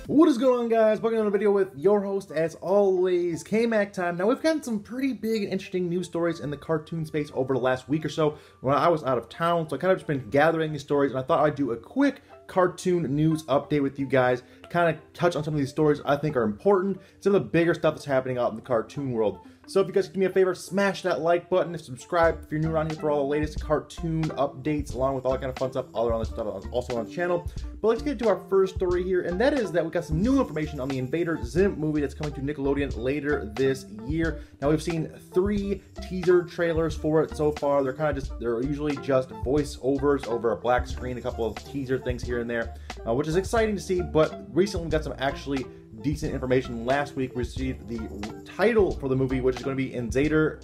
What is going on, guys? Welcome to a video with your host, as always, KMACK time. Now, we've gotten some pretty big and interesting news stories in the cartoon space over the last week or so when I was out of town, so I kind of just been gathering these stories, and I thought I'd do a quick cartoon news update with you guys, kind of touch on some of these stories I think are important, some of the bigger stuff that's happening out in the cartoon world. So if you guys could do me a favor, smash that like button and subscribe if you're new around here for all the latest cartoon updates, along with all that kind of fun stuff, all around this stuff also on the channel. But let's get to our first story here, and that is that we got some new information on the Invader Zim movie that's coming to Nickelodeon later this year. Now, we've seen 3 teaser trailers for it so far. They're usually just voiceovers over a black screen, a couple of teaser things here and there, which is exciting to see. But recently we got some actually decent information. Last week we received the title for the movie, which is going to be Invader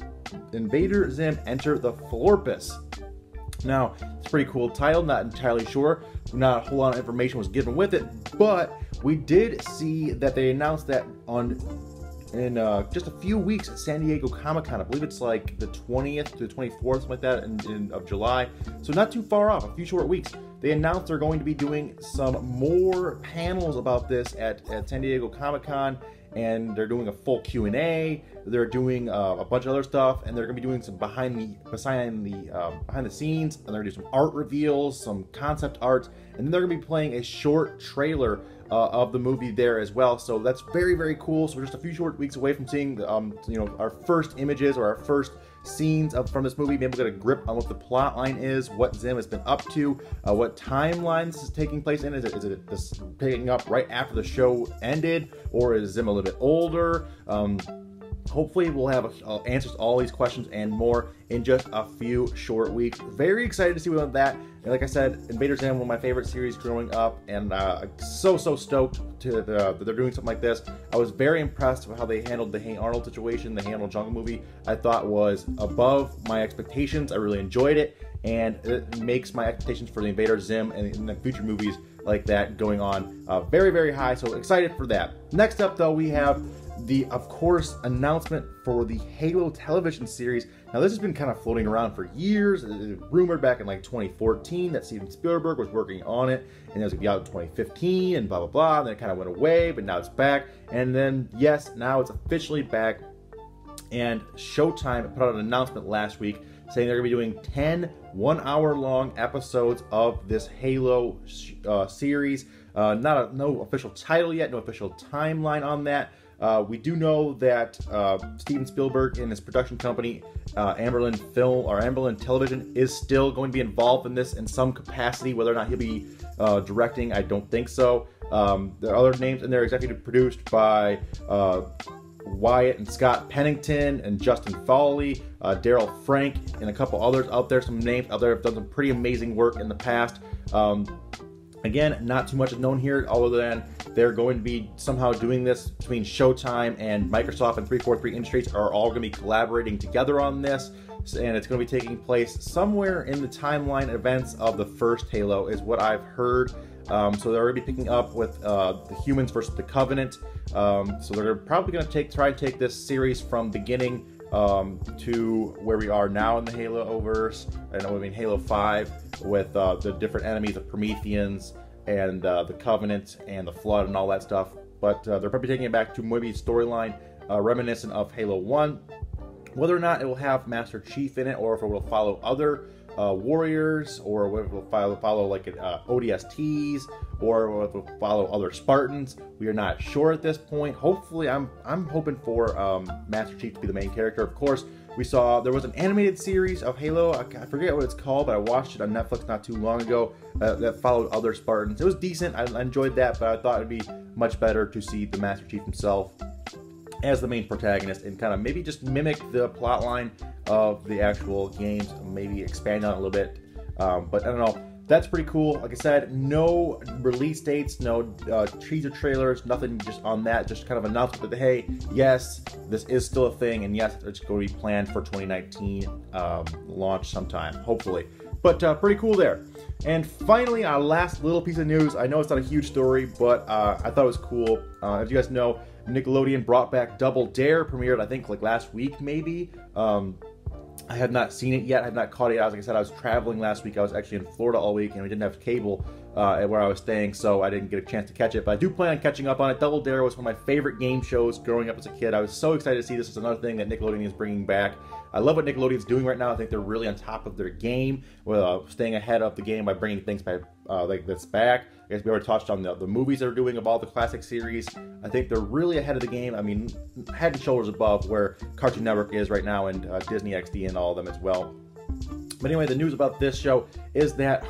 Zim Enter the Florpus. Now, it's a pretty cool title, not entirely sure. Not a whole lot of information was given with it, but we did see that they announced that in just a few weeks at San Diego Comic-Con. I believe it's like the 20th to the 24th, something like that, of July. So not too far off, a few short weeks. They announced they're going to be doing some more panels about this at San Diego Comic-Con, and they're doing a full Q&A. They're doing a bunch of other stuff, and they're going to be doing some behind the scenes, and they're going to do some art reveals, some concept art, and then they're going to be playing a short trailer of the movie there as well. So that's very, very cool. So we're just a few short weeks away from seeing our first images or our first scenes from this movie, maybe we'll get a grip on what the plot line is, what Zim has been up to, what timeline this is taking place in. Is it this picking up right after the show ended, or is Zim a little bit older? Hopefully we'll have answers to all these questions and more in just a few short weeks. Very excited to see what that. And like I said, Invader Zim, one of my favorite series growing up, and so stoked that they're doing something like this. I was very impressed with how they handled the Hey Arnold situation, the Hey Arnold Jungle movie. I thought was above my expectations. I really enjoyed it, and it makes my expectations for the Invader Zim and the future movies like that going on very, very high. So excited for that. Next up, though, we have the, of course, announcement for the Halo television series. Now, this has been kind of floating around for years. It was rumored back in like 2014 that Steven Spielberg was working on it, and it was going to be out in 2015, and blah, blah, blah. And then it kind of went away, but now it's back. And then, yes, now it's officially back. And Showtime put out an announcement last week saying they're going to be doing 10 one-hour-long episodes of this Halo series. No official title yet, no official timeline on that. We do know that Steven Spielberg and his production company, Amberlin Television, is still going to be involved in this in some capacity. Whether or not he'll be directing, I don't think so. There are other names in there, executive produced by Wyatt and Scott Pennington and Justin Fawley, Daryl Frank, and a couple others out there. Some names out there have done some pretty amazing work in the past. Again, not too much is known here, other than they're going to be somehow doing this between Showtime and Microsoft and 343 Industries are all going to be collaborating together on this, and it's going to be taking place somewhere in the timeline events of the first Halo, is what I've heard. So they're going to be picking up with the Humans versus the Covenant. So they're probably going to try and take this series from beginning to where we are now in the Halo-verse, Halo 5, with the different enemies, the Prometheans, and the Covenant, and the Flood, and all that stuff. But they're probably taking it back to maybe a storyline reminiscent of Halo 1. Whether or not it will have Master Chief in it, or if it will follow other warriors, or whether it will follow like ODSTs, or if it will follow other Spartans, we are not sure at this point. Hopefully, I'm hoping for Master Chief to be the main character. Of course, we saw there was an animated series of Halo. I forget what it's called, but I watched it on Netflix not too long ago that followed other Spartans. It was decent. I enjoyed that, but I thought it'd be much better to see the Master Chief himself as the main protagonist and kind of maybe just mimic the plot line of the actual games, maybe expand on it a little bit. But I don't know. That's pretty cool. Like I said, no release dates, no teaser trailers, nothing just on that. Just kind of announcement that, hey, yes, this is still a thing, and yes, it's going to be planned for 2019 launch sometime, hopefully. But pretty cool there. And finally, our last little piece of news. I know it's not a huge story, but I thought it was cool. As you guys know, Nickelodeon brought back Double Dare, premiered I think like last week maybe. I have not seen it yet. I have not caught it yet. Like I said, I was traveling last week. I was actually in Florida all week, and we didn't have cable at where I was staying, so I didn't get a chance to catch it. But I do plan on catching up on it. Double Dare was one of my favorite game shows growing up as a kid. I was so excited to see this. It's another thing that Nickelodeon is bringing back. I love what Nickelodeon's doing right now. I think they're really on top of their game, staying ahead of the game by bringing things back, like this back. I guess we already touched on the movies they're doing of all the classic series. I think they're really ahead of the game. I mean, head and shoulders above where Cartoon Network is right now, and Disney XD and all of them as well. But anyway, the news about this show is that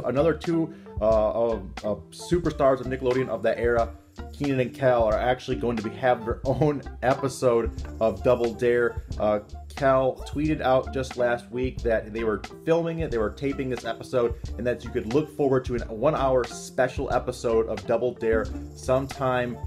another two superstars of Nickelodeon of that era, Kenan and Kel, are actually going to have their own episode of Double Dare. Kel tweeted out just last week that they were filming it, they were taping this episode, and that you could look forward to a 1-hour special episode of Double Dare sometime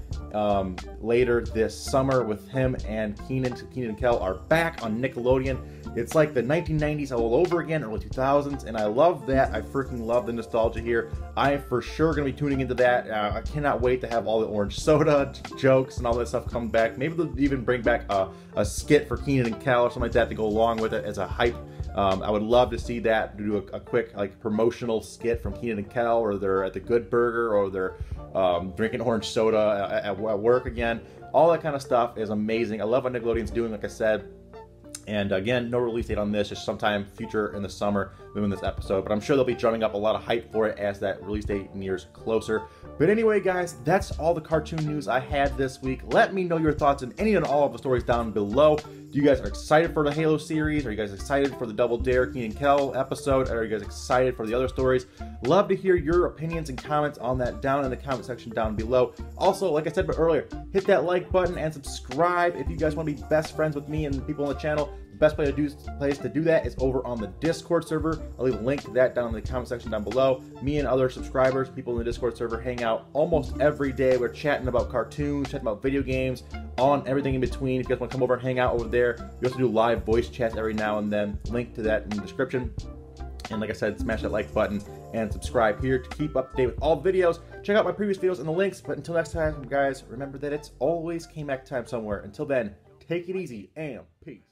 later this summer with him and Kenan. Kenan and Kel are back on Nickelodeon. It's like the 1990s all over again, early 2000s, and I love that. I freaking love the nostalgia here. I am for sure going to be tuning into that. I cannot wait to have all the orange soda jokes and all that stuff come back. Maybe they'll even bring back a skit for Kenan and Kel or something like that to go along with it as a hype. I would love to see that, do a quick like promotional skit from Kenan and Kel, or they're at the Good Burger, or they're drinking orange soda at work again. All that kind of stuff is amazing. I love what Nickelodeon's doing, like I said. And again, no release date on this, just sometime future in the summer doing this episode. But I'm sure they'll be drumming up a lot of hype for it as that release date nears closer. But anyway, guys, that's all the cartoon news I had this week. Let me know your thoughts on any and all of the stories down below. Do you guys are excited for the Halo series? Are you guys excited for the Double Dare Kenan and Kel episode? Are you guys excited for the other stories? Love to hear your opinions and comments on that down in the comment section down below. Also, like I said earlier, hit that like button and subscribe if you guys want to be best friends with me and the people on the channel. The best place to do that is over on the Discord server. I'll leave a link to that down in the comment section down below. Me and other subscribers, people in the Discord server, hang out almost every day. We're chatting about cartoons, chatting about video games, on everything in between. If you guys want to come over and hang out over there, we also do live voice chats every now and then. Link to that in the description. And like I said, smash that like button and subscribe here to keep up to date with all videos. Check out my previous videos in the links. But until next time, guys, remember that it's always KMACK time somewhere. Until then, take it easy and peace.